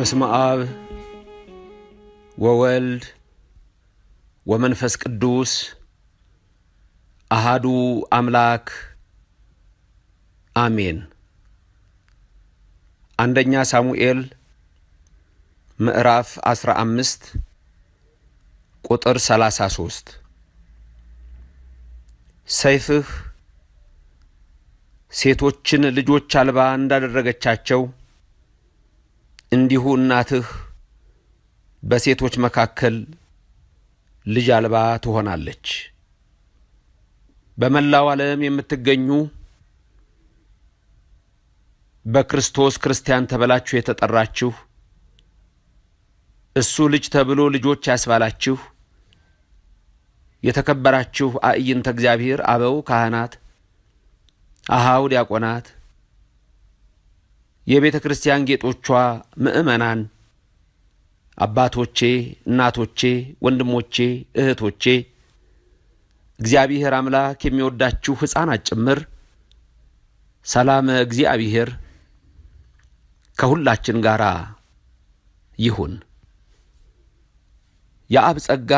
በስመ አብ ወወልድ ወመንፈስ ቅዱስ አሃዱ አምላክ አሜን። አንደኛ ሳሙኤል ምዕራፍ 15 ቁጥር 33 ሰይፍህ ሴቶችን ልጆች አልባ እንዳደረገቻቸው እንዲሁ እናትህ በሴቶች መካከል ልጅ አልባ ትሆናለች። በመላው ዓለም የምትገኙ በክርስቶስ ክርስቲያን ተብላችሁ የተጠራችሁ እሱ ልጅ ተብሎ ልጆች ያስባላችሁ የተከበራችሁ አዕይንተ እግዚአብሔር አበው ካህናት፣ አሃው ዲያቆናት፣ የቤተ ክርስቲያን ጌጦቿ ምእመናን፣ አባቶቼ፣ እናቶቼ፣ ወንድሞቼ፣ እህቶቼ፣ እግዚአብሔር አምላክ የሚወዳችሁ ሕፃናት ጭምር ሰላም እግዚአብሔር ከሁላችን ጋር ይሁን። የአብ ጸጋ፣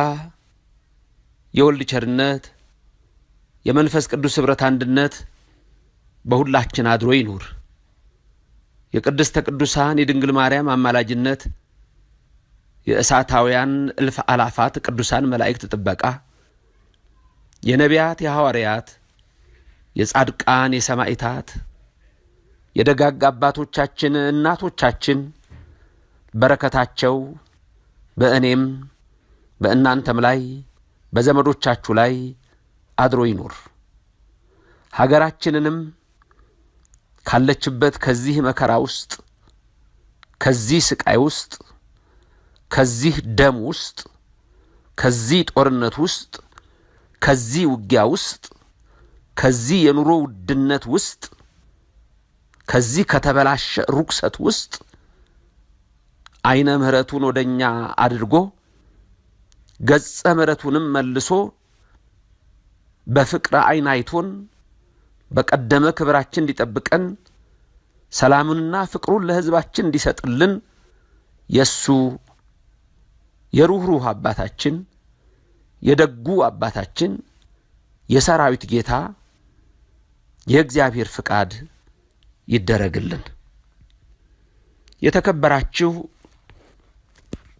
የወልድ ቸርነት፣ የመንፈስ ቅዱስ ኅብረት አንድነት በሁላችን አድሮ ይኑር። የቅድስተ ቅዱሳን የድንግል ማርያም አማላጅነት፣ የእሳታውያን እልፍ አላፋት ቅዱሳን መላእክት ጥበቃ፣ የነቢያት፣ የሐዋርያት፣ የጻድቃን፣ የሰማዕታት፣ የደጋግ አባቶቻችን እናቶቻችን በረከታቸው በእኔም በእናንተም ላይ በዘመዶቻችሁ ላይ አድሮ ይኑር። ሀገራችንንም ካለችበት ከዚህ መከራ ውስጥ፣ ከዚህ ስቃይ ውስጥ፣ ከዚህ ደም ውስጥ፣ ከዚህ ጦርነት ውስጥ፣ ከዚህ ውጊያ ውስጥ፣ ከዚህ የኑሮ ውድነት ውስጥ፣ ከዚህ ከተበላሸ ርኩሰት ውስጥ አይነ ምሕረቱን ወደኛ አድርጎ ገጸ ምሕረቱንም መልሶ በፍቅረ አይን አይቶን በቀደመ ክብራችን እንዲጠብቀን ሰላሙንና ፍቅሩን ለሕዝባችን እንዲሰጥልን የሱ የሩህሩህ አባታችን የደጉ አባታችን የሰራዊት ጌታ የእግዚአብሔር ፍቃድ ይደረግልን። የተከበራችሁ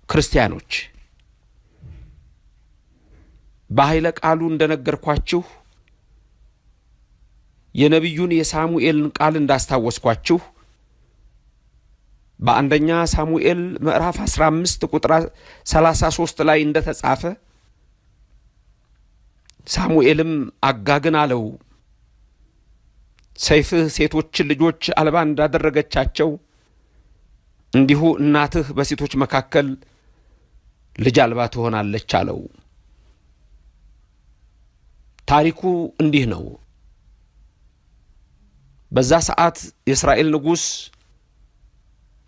ክርስቲያኖች፣ በኃይለ ቃሉ እንደነገርኳችሁ የነቢዩን የሳሙኤልን ቃል እንዳስታወስኳችሁ በአንደኛ ሳሙኤል ምዕራፍ 15 ቁጥር 33 ላይ እንደተጻፈ ሳሙኤልም አጋግን አለው፣ ሰይፍህ ሴቶችን ልጆች አልባ እንዳደረገቻቸው እንዲሁ እናትህ በሴቶች መካከል ልጅ አልባ ትሆናለች አለው። ታሪኩ እንዲህ ነው። በዛ ሰዓት የእስራኤል ንጉሥ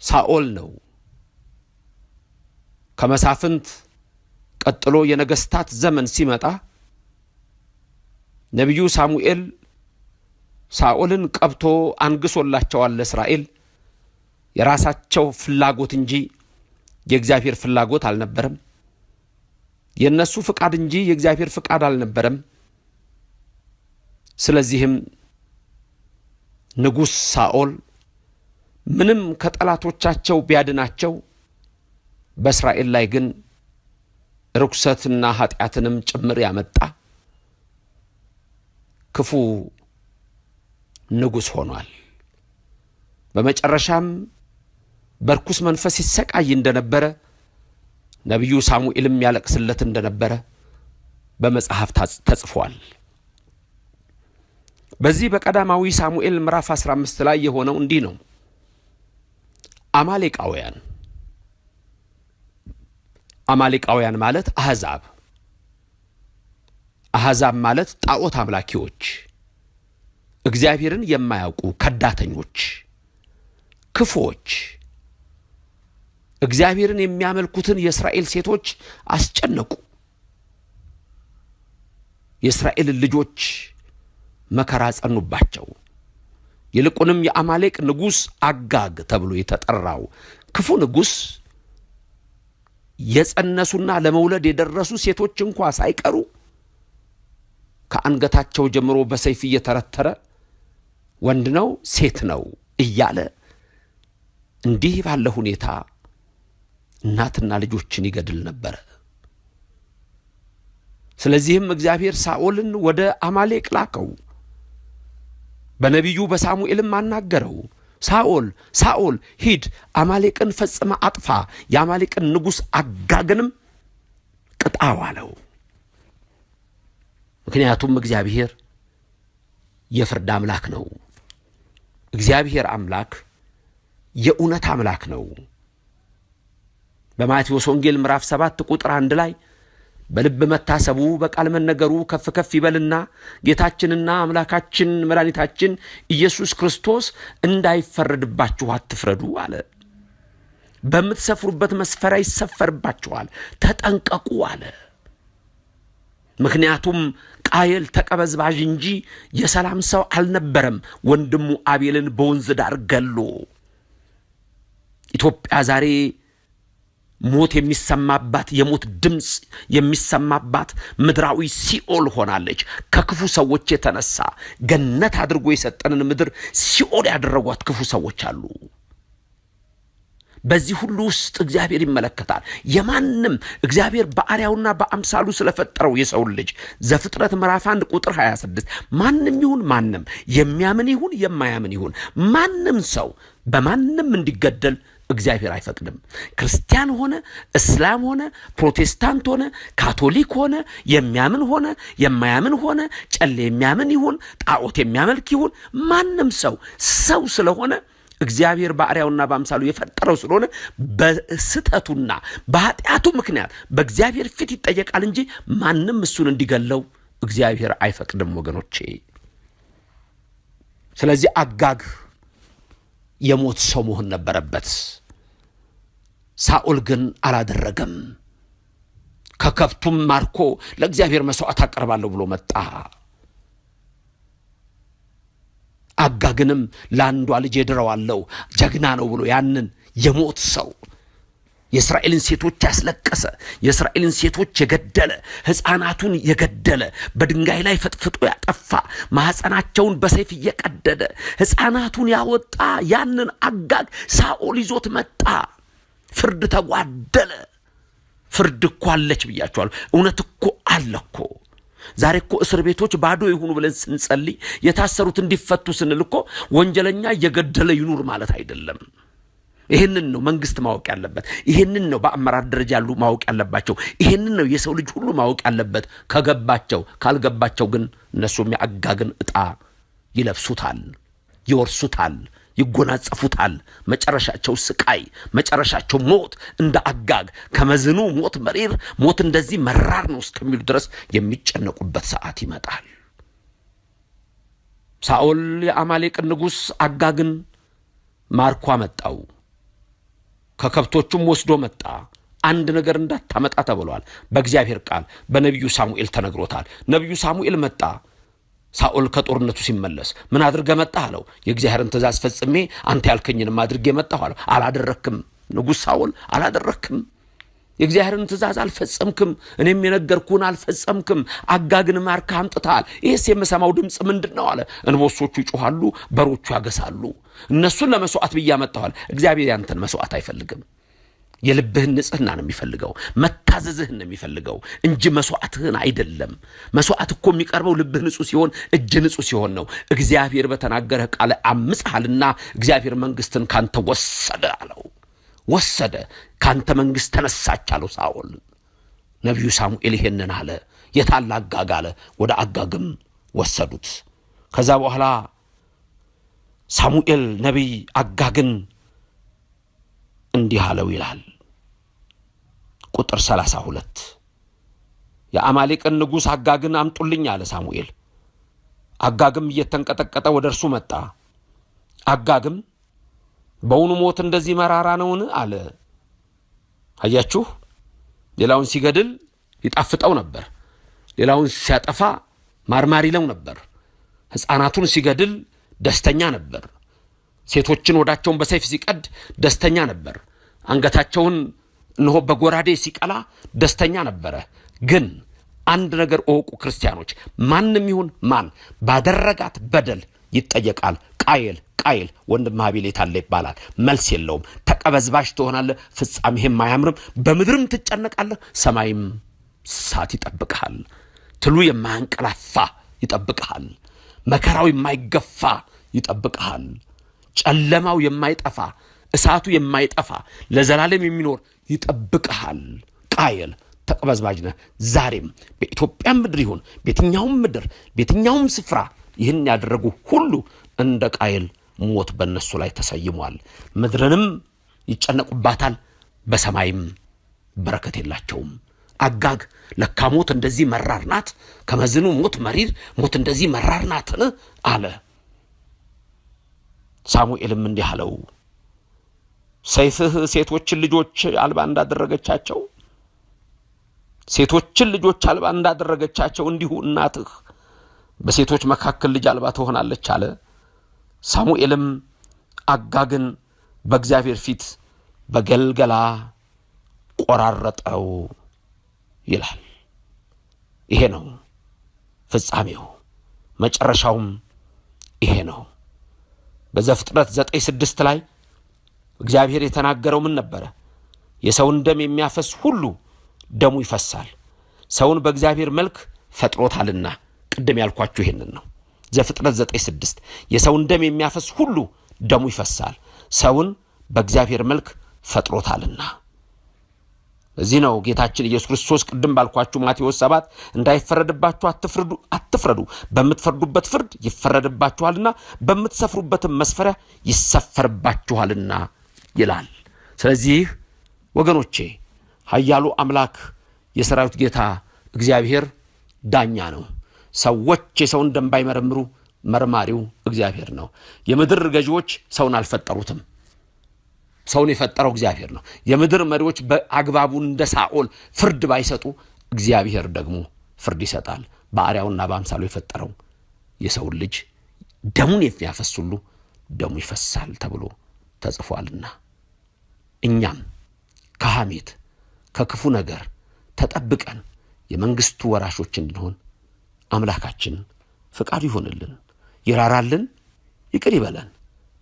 ሳኦል ነው። ከመሳፍንት ቀጥሎ የነገስታት ዘመን ሲመጣ ነቢዩ ሳሙኤል ሳኦልን ቀብቶ አንግሶላቸዋል። ለእስራኤል የራሳቸው ፍላጎት እንጂ የእግዚአብሔር ፍላጎት አልነበረም። የነሱ ፍቃድ እንጂ የእግዚአብሔር ፍቃድ አልነበረም። ስለዚህም ንጉሥ ሳኦል ምንም ከጠላቶቻቸው ቢያድናቸው በእስራኤል ላይ ግን ርኩሰትና ኃጢአትንም ጭምር ያመጣ ክፉ ንጉሥ ሆኗል። በመጨረሻም በርኩስ መንፈስ ይሰቃይ እንደነበረ ነቢዩ ሳሙኤልም ያለቅስለት እንደነበረ በመጽሐፍ ተጽፏል። በዚህ በቀዳማዊ ሳሙኤል ምዕራፍ 15 ላይ የሆነው እንዲህ ነው። አማሌቃውያን ማለት አሕዛብ ማለት ጣዖት አምላኪዎች፣ እግዚአብሔርን የማያውቁ ከዳተኞች፣ ክፉዎች፣ እግዚአብሔርን የሚያመልኩትን የእስራኤል ሴቶች አስጨነቁ። የእስራኤልን ልጆች መከራ ጸኑባቸው። ይልቁንም የአማሌቅ ንጉሥ አጋግ ተብሎ የተጠራው ክፉ ንጉሥ የጸነሱና ለመውለድ የደረሱ ሴቶች እንኳ ሳይቀሩ ከአንገታቸው ጀምሮ በሰይፍ እየተረተረ ወንድ ነው ሴት ነው እያለ እንዲህ ባለ ሁኔታ እናትና ልጆችን ይገድል ነበር። ስለዚህም እግዚአብሔር ሳኦልን ወደ አማሌቅ ላከው። በነቢዩ በሳሙኤልም አናገረው። ሳኦል ሳኦል ሂድ፣ አማሌቅን ፈጽመ አጥፋ፣ የአማሌቅን ንጉሥ አጋግንም ቅጣው አለው። ምክንያቱም እግዚአብሔር የፍርድ አምላክ ነው። እግዚአብሔር አምላክ የእውነት አምላክ ነው። በማቴዎስ ወንጌል ምዕራፍ 7 ቁጥር 1 ላይ በልብ መታሰቡ በቃል መነገሩ ከፍ ከፍ ይበልና ጌታችንና አምላካችን መድኃኒታችን ኢየሱስ ክርስቶስ እንዳይፈረድባችሁ አትፍረዱ አለ። በምትሰፍሩበት መስፈሪያ ይሰፈርባችኋል፣ ተጠንቀቁ አለ። ምክንያቱም ቃየል ተቀበዝባዥ እንጂ የሰላም ሰው አልነበረም። ወንድሙ አቤልን በወንዝ ዳር ገሎ ኢትዮጵያ ዛሬ ሞት የሚሰማባት የሞት ድምፅ የሚሰማባት ምድራዊ ሲኦል ሆናለች። ከክፉ ሰዎች የተነሳ ገነት አድርጎ የሰጠንን ምድር ሲኦል ያደረጓት ክፉ ሰዎች አሉ። በዚህ ሁሉ ውስጥ እግዚአብሔር ይመለከታል። የማንም እግዚአብሔር በአርአያውና በአምሳሉ ስለፈጠረው የሰው ልጅ ዘፍጥረት ምዕራፍ 1 ቁጥር 26 ማንም ይሁን ማንም የሚያምን ይሁን የማያምን ይሁን ማንም ሰው በማንም እንዲገደል እግዚአብሔር አይፈቅድም። ክርስቲያን ሆነ እስላም ሆነ ፕሮቴስታንት ሆነ ካቶሊክ ሆነ የሚያምን ሆነ የማያምን ሆነ ጨሌ የሚያምን ይሁን ጣዖት የሚያመልክ ይሁን ማንም ሰው ስለሆነ እግዚአብሔር በአርአያውና በአምሳሉ የፈጠረው ስለሆነ በስተቱና በኃጢአቱ ምክንያት በእግዚአብሔር ፊት ይጠየቃል እንጂ ማንም እሱን እንዲገለው እግዚአብሔር አይፈቅድም ወገኖቼ። ስለዚህ አጋግ የሞት ሰው መሆን ነበረበት። ሳኦል ግን አላደረገም። ከከብቱም ማርኮ ለእግዚአብሔር መስዋዕት አቀርባለሁ ብሎ መጣ። አጋግንም ለአንዷ ልጅ እድረዋለሁ ጀግና ነው ብሎ ያንን የሞት ሰው የእስራኤልን ሴቶች ያስለቀሰ የእስራኤልን ሴቶች የገደለ ሕፃናቱን የገደለ በድንጋይ ላይ ፍጥፍጦ ያጠፋ ማህፀናቸውን በሰይፍ እየቀደደ ሕፃናቱን ያወጣ ያንን አጋግ ሳኦል ይዞት መጣ። ፍርድ ተጓደለ። ፍርድ እኮ አለች ብያቸዋለሁ። እውነት እኮ አለ እኮ። ዛሬ እኮ እስር ቤቶች ባዶ ይሁኑ ብለን ስንጸልይ የታሰሩት እንዲፈቱ ስንል እኮ ወንጀለኛ እየገደለ ይኑር ማለት አይደለም። ይሄንን ነው መንግስት ማወቅ ያለበት። ይሄንን ነው በአመራር ደረጃ ያሉ ማወቅ ያለባቸው። ይሄንን ነው የሰው ልጅ ሁሉ ማወቅ ያለበት ከገባቸው። ካልገባቸው ግን እነሱም የአጋግን ዕጣ ይለብሱታል፣ ይወርሱታል፣ ይጎናጸፉታል። መጨረሻቸው ስቃይ፣ መጨረሻቸው ሞት። እንደ አጋግ ከመዝኑ ሞት መሪር፣ ሞት እንደዚህ መራር ነው እስከሚሉ ድረስ የሚጨነቁበት ሰዓት ይመጣል። ሳኦል የአማሌቅን ንጉሥ አጋግን ማርኮ መጣው። ከከብቶቹም ወስዶ መጣ። አንድ ነገር እንዳታመጣ ተብሏል። በእግዚአብሔር ቃል በነቢዩ ሳሙኤል ተነግሮታል። ነቢዩ ሳሙኤል መጣ። ሳኦል ከጦርነቱ ሲመለስ ምን አድርገ መጣህ አለው። የእግዚአብሔርን ትእዛዝ ፈጽሜ አንተ ያልከኝንም አድርጌ መጣሁ አለው። አላደረክም ንጉሥ ሳኦል አላደረክም። የእግዚአብሔርን ትእዛዝ አልፈጸምክም። እኔም የነገርኩህን አልፈጸምክም። አጋግን ማርከህ አምጥተሃል። ይህስ የምሰማው ድምፅ ምንድን ነው አለ። እንቦሶቹ ይጮኻሉ፣ በሮቹ ያገሳሉ። እነሱን ለመስዋዕት ብዬ አመጣኋል። እግዚአብሔር ያንተን መስዋዕት አይፈልግም። የልብህን ንጽህና ነው የሚፈልገው፣ መታዘዝህን ነው የሚፈልገው እንጂ መስዋዕትህን አይደለም። መስዋዕት እኮ የሚቀርበው ልብህ ንጹህ ሲሆን፣ እጅ ንጹህ ሲሆን ነው። እግዚአብሔር በተናገረ ቃል አምጽሃልና እግዚአብሔር መንግስትን ካንተ ወሰደ አለው። ወሰደ፣ ካንተ መንግስት ተነሳች አለው ሳኦል። ነቢዩ ሳሙኤል ይሄንን አለ። የታለ አጋግ አለ። ወደ አጋግም ወሰዱት። ከዛ በኋላ ሳሙኤል ነቢይ አጋግን እንዲህ አለው ይላል ቁጥር 32 የአማሌቅን ንጉሥ አጋግን አምጡልኝ አለ ሳሙኤል። አጋግም እየተንቀጠቀጠ ወደ እርሱ መጣ። አጋግም በውኑ ሞት እንደዚህ መራራ ነውን አለ። አያችሁ፣ ሌላውን ሲገድል ይጣፍጠው ነበር፣ ሌላውን ሲያጠፋ ማርማር ይለው ነበር። ሕፃናቱን ሲገድል ደስተኛ ነበር። ሴቶችን ወዳቸውን በሰይፍ ሲቀድ ደስተኛ ነበር። አንገታቸውን እነሆ በጎራዴ ሲቀላ ደስተኛ ነበረ። ግን አንድ ነገር እወቁ ክርስቲያኖች፣ ማንም ይሁን ማን ባደረጋት በደል ይጠየቃል። ቃየል ወንድም አቤል የት አለ ይባላል። መልስ የለውም። ተቀበዝባሽ ትሆናለህ፣ ፍጻሜህም አያምርም። በምድርም ትጨነቃለህ፣ ሰማይም እሳት ይጠብቅሃል። ትሉ የማያንቀላፋ ይጠብቅሃል። መከራው የማይገፋ ይጠብቅሃል። ጨለማው የማይጠፋ እሳቱ የማይጠፋ ለዘላለም የሚኖር ይጠብቅሃል። ቃየል ተቀበዝባዥ ነህ። ዛሬም በኢትዮጵያ ምድር ይሁን በየትኛውም ምድር በየትኛውም ስፍራ ይህን ያደረጉ ሁሉ እንደ ቃየል ሞት በእነሱ ላይ ተሰይሟል። ምድርንም ይጨነቁባታል፣ በሰማይም በረከት የላቸውም። አጋግ ለካ ሞት እንደዚህ መራር ናት፣ ከመዝኑ ሞት መሪር፣ ሞት እንደዚህ መራር ናትን አለ። ሳሙኤልም እንዲህ አለው፣ ሰይፍህ ሴቶችን ልጆች አልባ እንዳደረገቻቸው እንዲሁ እናትህ በሴቶች መካከል ልጅ አልባ ትሆናለች አለ። ሳሙኤልም አጋግን በእግዚአብሔር ፊት በገልገላ ቆራረጠው ይላል። ይሄ ነው ፍጻሜው፣ መጨረሻውም ይሄ ነው። በዘፍጥረት 9:6 ላይ እግዚአብሔር የተናገረው ምን ነበረ? የሰውን ደም የሚያፈስ ሁሉ ደሙ ይፈሳል፣ ሰውን በእግዚአብሔር መልክ ፈጥሮታልና። ቅድም ያልኳችሁ ይሄንን ነው። ዘፍጥረት 9:6 የሰውን ደም የሚያፈስ ሁሉ ደሙ ይፈሳል፣ ሰውን በእግዚአብሔር መልክ ፈጥሮታልና። እዚህ ነው ጌታችን ኢየሱስ ክርስቶስ ቅድም ባልኳችሁ ማቴዎስ 7 እንዳይፈረድባችሁ አትፍረዱ፣ በምትፈርዱበት ፍርድ ይፈረድባችኋልና በምትሰፍሩበትም መስፈሪያ ይሰፈርባችኋልና ይላል። ስለዚህ ወገኖቼ ኃያሉ አምላክ የሰራዊት ጌታ እግዚአብሔር ዳኛ ነው። ሰዎች የሰውን ደም ባይመረምሩ መርማሪው እግዚአብሔር ነው። የምድር ገዢዎች ሰውን አልፈጠሩትም፣ ሰውን የፈጠረው እግዚአብሔር ነው። የምድር መሪዎች በአግባቡ እንደ ሳኦል ፍርድ ባይሰጡ እግዚአብሔር ደግሞ ፍርድ ይሰጣል። በአርአያውና በአምሳሉ የፈጠረው የሰውን ልጅ ደሙን የሚያፈስ ሁሉ ደሙ ይፈሳል ተብሎ ተጽፏልና እኛም ከሐሜት ከክፉ ነገር ተጠብቀን የመንግስቱ ወራሾች እንድንሆን አምላካችን ፍቃዱ ይሆንልን። ይራራልን፣ ይቅር ይበለን።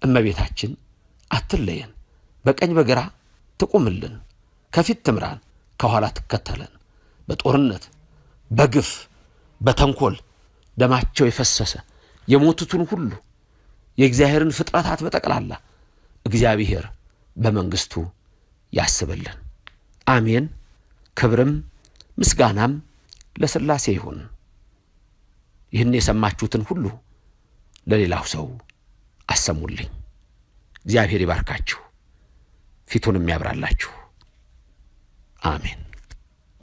እመቤታችን አትለየን፣ በቀኝ በግራ ትቁምልን፣ ከፊት ትምራን፣ ከኋላ ትከተለን። በጦርነት በግፍ በተንኮል ደማቸው የፈሰሰ የሞቱትን ሁሉ የእግዚአብሔርን ፍጥረታት በጠቅላላ እግዚአብሔር በመንግስቱ ያስብልን። አሜን። ክብርም ምስጋናም ለሥላሴ ይሁን። ይህን የሰማችሁትን ሁሉ ለሌላው ሰው አሰሙልኝ። እግዚአብሔር ይባርካችሁ፣ ፊቱንም ያብራላችሁ። አሜን።